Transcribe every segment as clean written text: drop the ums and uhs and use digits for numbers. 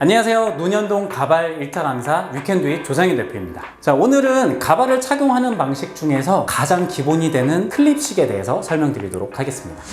안녕하세요. 논현동 가발 일탈 강사 유캔두잇 조상인 대표입니다. 자, 오늘은 가발을 착용하는 방식 중에서 가장 기본이 되는 클립식에 대해서 설명드리도록 하겠습니다.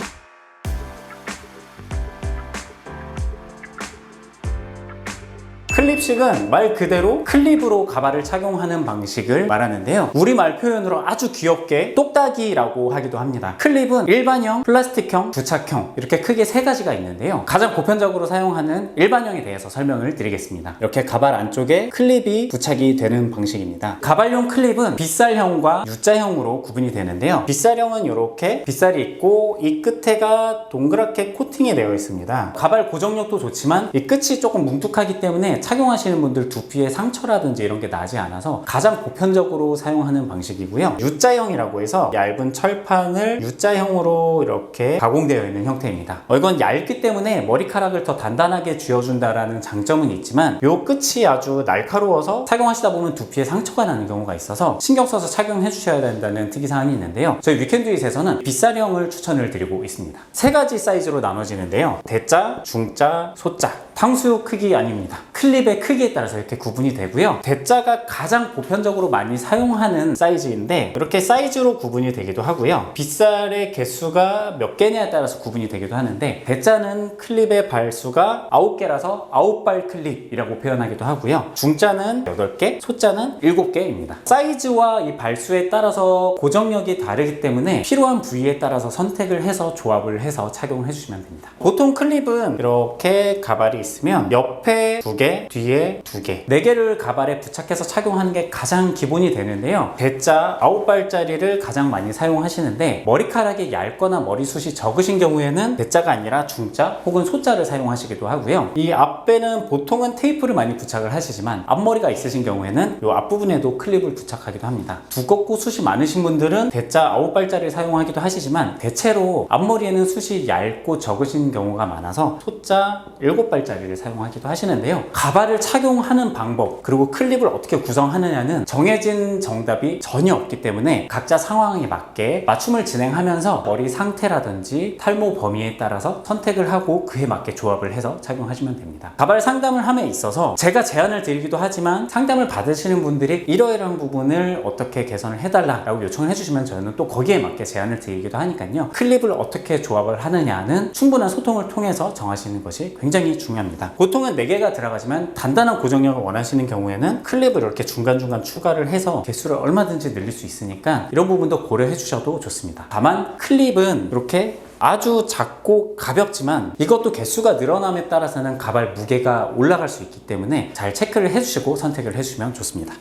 클립식은 말 그대로 클립으로 가발을 착용하는 방식을 말하는데요. 우리말 표현으로 아주 귀엽게 똑딱이라고 하기도 합니다. 클립은 일반형, 플라스틱형, 부착형 이렇게 크게 세 가지가 있는데요. 가장 보편적으로 사용하는 일반형에 대해서 설명을 드리겠습니다. 이렇게 가발 안쪽에 클립이 부착이 되는 방식입니다. 가발용 클립은 빗살형과 U자형으로 구분이 되는데요. 빗살형은 이렇게 빗살이 있고 이 끝에가 동그랗게 코팅이 되어 있습니다. 가발 고정력도 좋지만 이 끝이 조금 뭉툭하기 때문에 착용하시는 분들 두피에 상처라든지 이런 게 나지 않아서 가장 보편적으로 사용하는 방식이고요. U자형이라고 해서 얇은 철판을 U자형으로 이렇게 가공되어 있는 형태입니다. 이건 얇기 때문에 머리카락을 더 단단하게 쥐어준다라는 장점은 있지만 이 끝이 아주 날카로워서 착용하시다 보면 두피에 상처가 나는 경우가 있어서 신경 써서 착용해 주셔야 된다는 특이사항이 있는데요. 저희 위켄두잇에서는 빗살형을 추천을 드리고 있습니다. 세 가지 사이즈로 나눠지는데요. 대자, 중자, 소자. 탕수육 크기 아닙니다. 클립의 크기에 따라서 이렇게 구분이 되고요. 대자가 가장 보편적으로 많이 사용하는 사이즈인데 이렇게 사이즈로 구분이 되기도 하고요. 빗살의 개수가 몇 개냐에 따라서 구분이 되기도 하는데 대자는 클립의 발수가 9개라서 9발 클립이라고 표현하기도 하고요. 중자는 8개, 소자는 7개입니다. 사이즈와 이 발수에 따라서 고정력이 다르기 때문에 필요한 부위에 따라서 선택을 해서 조합을 해서 착용을 해주시면 됩니다. 보통 클립은 이렇게 가발이 있으면 옆에 2개, 뒤에 2개, 4개를 가발에 부착해서 착용하는 게 가장 기본이 되는데요. 대자 9발짜리를 가장 많이 사용하시는데 머리카락이 얇거나 머리숱이 적으신 경우에는 대자가 아니라 중자 혹은 소자를 사용하시기도 하고요. 이 앞에는 보통은 테이프를 많이 부착을 하시지만 앞머리가 있으신 경우에는 이 앞부분에도 클립을 부착하기도 합니다. 두껍고 숱이 많으신 분들은 대자 9발짜리를 사용하기도 하시지만 대체로 앞머리에는 숱이 얇고 적으신 경우가 많아서 소자 7발짜리 를 사용하기도 하시는데요. 가발을 착용하는 방법 그리고 클립을 어떻게 구성하느냐는 정해진 정답이 전혀 없기 때문에 각자 상황에 맞게 맞춤을 진행하면서 머리 상태라든지 탈모 범위에 따라서 선택을 하고 그에 맞게 조합을 해서 착용하시면 됩니다. 가발 상담을 함에 있어서 제가 제안을 드리기도 하지만 상담을 받으시는 분들이 이러이러한 부분을 어떻게 개선을 해달라고 요청을 해주시면 저는 또 거기에 맞게 제안을 드리기도 하니까요. 클립을 어떻게 조합을 하느냐는 충분한 소통을 통해서 정하시는 것이 굉장히 중요합니다. 보통은 4개가 들어가지만 단단한 고정력을 원하시는 경우에는 클립을 이렇게 중간중간 추가를 해서 개수를 얼마든지 늘릴 수 있으니까 이런 부분도 고려해 주셔도 좋습니다. 다만 클립은 이렇게 아주 작고 가볍지만 이것도 개수가 늘어남에 따라서는 가발 무게가 올라갈 수 있기 때문에 잘 체크를 해주시고 선택을 해주시면 좋습니다.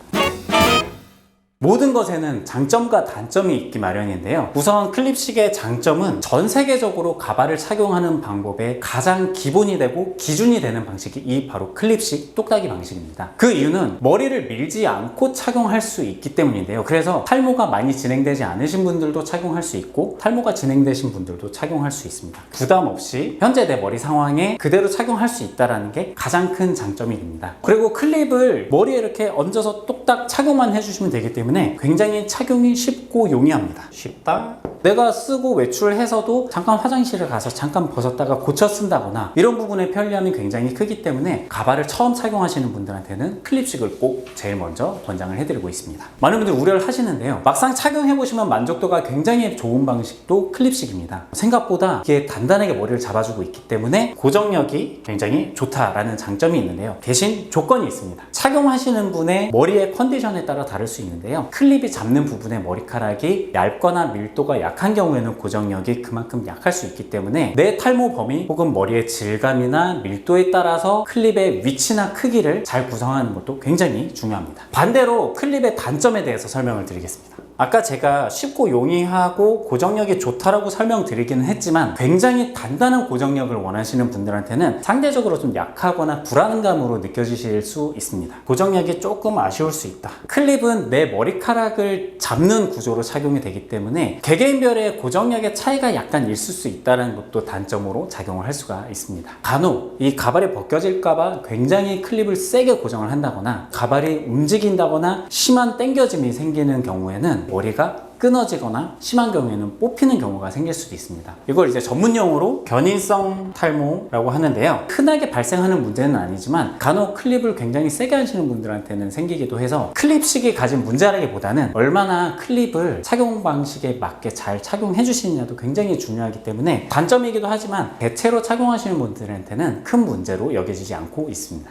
모든 것에는 장점과 단점이 있기 마련인데요. 우선 클립식의 장점은 전 세계적으로 가발을 착용하는 방법의 가장 기본이 되고 기준이 되는 방식이 이 바로 클립식 똑딱이 방식입니다. 그 이유는 머리를 밀지 않고 착용할 수 있기 때문인데요. 그래서 탈모가 많이 진행되지 않으신 분들도 착용할 수 있고 탈모가 진행되신 분들도 착용할 수 있습니다. 부담 없이 현재 내 머리 상황에 그대로 착용할 수 있다는 게 가장 큰 장점이 됩니다. 그리고 클립을 머리에 이렇게 얹어서 똑딱 착용만 해주시면 되기 때문에 굉장히 착용이 쉽고 용이합니다. 쉽다. 내가 쓰고 외출해서도 잠깐 화장실을 가서 잠깐 벗었다가 고쳐 쓴다거나 이런 부분의 편리함이 굉장히 크기 때문에 가발을 처음 착용하시는 분들한테는 클립식을 꼭 제일 먼저 권장을 해드리고 있습니다. 많은 분들이 우려를 하시는데요. 막상 착용해보시면 만족도가 굉장히 좋은 방식도 클립식입니다. 생각보다 이게 단단하게 머리를 잡아주고 있기 때문에 고정력이 굉장히 좋다라는 장점이 있는데요. 대신 조건이 있습니다. 착용하시는 분의 머리의 컨디션에 따라 다를 수 있는데요. 클립이 잡는 부분의 머리카락이 얇거나 밀도가 약한 경우에는 고정력이 그만큼 약할 수 있기 때문에 내 탈모 범위 혹은 머리의 질감이나 밀도에 따라서 클립의 위치나 크기를 잘 구성하는 것도 굉장히 중요합니다. 반대로 클립의 단점에 대해서 설명을 드리겠습니다. 아까 제가 쉽고 용이하고 고정력이 좋다라고 설명드리기는 했지만 굉장히 단단한 고정력을 원하시는 분들한테는 상대적으로 좀 약하거나 불안감으로 느껴지실 수 있습니다. 고정력이 조금 아쉬울 수 있다. 클립은 내 머리카락을 잡는 구조로 착용이 되기 때문에 개개인별의 고정력의 차이가 약간 있을 수 있다는 것도 단점으로 작용을 할 수가 있습니다. 간혹 이 가발이 벗겨질까봐 굉장히 클립을 세게 고정을 한다거나 가발이 움직인다거나 심한 당겨짐이 생기는 경우에는 머리가 끊어지거나 심한 경우에는 뽑히는 경우가 생길 수도 있습니다. 이걸 이제 전문용어로 견인성 탈모라고 하는데요. 흔하게 발생하는 문제는 아니지만 간혹 클립을 굉장히 세게 하시는 분들한테는 생기기도 해서 클립식이 가진 문제라기보다는 얼마나 클립을 착용 방식에 맞게 잘 착용해 주시느냐도 굉장히 중요하기 때문에 단점이기도 하지만 대체로 착용하시는 분들한테는 큰 문제로 여겨지지 않고 있습니다.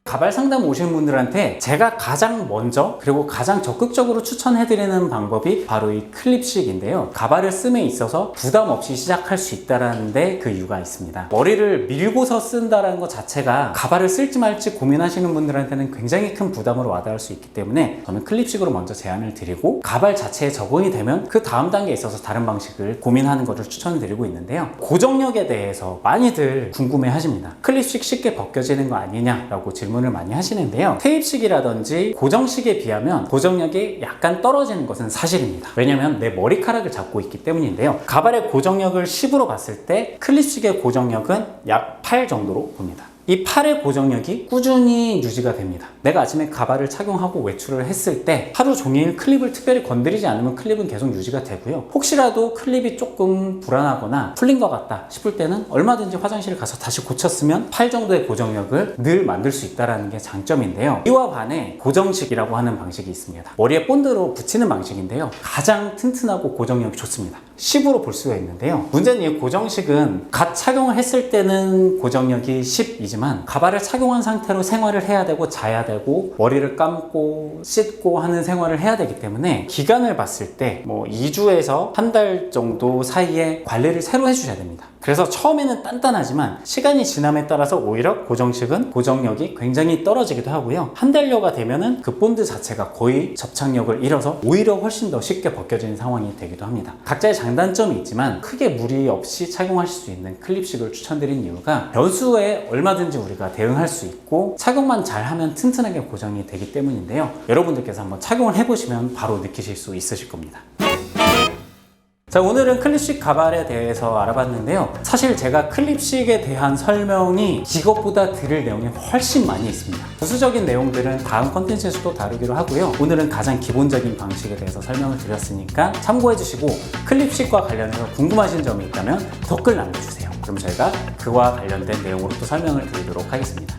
가발 상담 오시는 분들한테 제가 가장 먼저 그리고 가장 적극적으로 추천해드리는 방법이 바로 이 클립식인데요. 가발을 씀에 있어서 부담 없이 시작할 수 있다는 데 그 이유가 있습니다. 머리를 밀고서 쓴다는 것 자체가 가발을 쓸지 말지 고민하시는 분들한테는 굉장히 큰 부담으로 와닿을 수 있기 때문에 저는 클립식으로 먼저 제안을 드리고 가발 자체에 적응이 되면 그 다음 단계에 있어서 다른 방식을 고민하는 것을 추천드리고 있는데요. 고정력에 대해서 많이들 궁금해 하십니다. 클립식 쉽게 벗겨지는 거 아니냐라고 질문을 많이 하시는데요. 테이프식이라든지 고정식에 비하면 고정력이 약간 떨어지는 것은 사실입니다. 왜냐면 내 머리카락을 잡고 있기 때문인데요. 가발의 고정력을 10으로 봤을 때 클립식의 고정력은 약 8 정도로 봅니다. 이 팔의 고정력이 꾸준히 유지가 됩니다. 내가 아침에 가발을 착용하고 외출을 했을 때 하루 종일 클립을 특별히 건드리지 않으면 클립은 계속 유지가 되고요. 혹시라도 클립이 조금 불안하거나 풀린 것 같다 싶을 때는 얼마든지 화장실을 가서 다시 고쳤으면 팔 정도의 고정력을 늘 만들 수 있다는 게 장점인데요. 이와 반해 고정식이라고 하는 방식이 있습니다. 머리에 본드로 붙이는 방식인데요. 가장 튼튼하고 고정력이 좋습니다. 10으로 볼 수가 있는데요. 문제는 이 고정식은 갓 착용을 했을 때는 고정력이 10이지만 가발을 착용한 상태로 생활을 해야 되고 자야 되고 머리를 감고 씻고 하는 생활을 해야 되기 때문에 기간을 봤을 때 뭐 2주에서 한 달 정도 사이에 관리를 새로 해주셔야 됩니다. 그래서 처음에는 단단하지만 시간이 지남에 따라서 오히려 고정식은 고정력이 굉장히 떨어지기도 하고요. 한 달여가 되면은 그 본드 자체가 거의 접착력을 잃어서 오히려 훨씬 더 쉽게 벗겨지는 상황이 되기도 합니다. 각자의 장단점이 있지만 크게 무리 없이 착용하실 수 있는 클립식을 추천드린 이유가 변수에 얼마든지 우리가 대응할 수 있고 착용만 잘하면 튼튼하게 고정이 되기 때문인데요. 여러분들께서 한번 착용을 해보시면 바로 느끼실 수 있으실 겁니다. 자, 오늘은 클립식 가발에 대해서 알아봤는데요. 사실 제가 클립식에 대한 설명이 이것보다 드릴 내용이 훨씬 많이 있습니다. 부수적인 내용들은 다음 컨텐츠에서도 다루기로 하고요. 오늘은 가장 기본적인 방식에 대해서 설명을 드렸으니까 참고해 주시고 클립식과 관련해서 궁금하신 점이 있다면 댓글 남겨주세요. 그럼 저희가 그와 관련된 내용으로 또 설명을 드리도록 하겠습니다.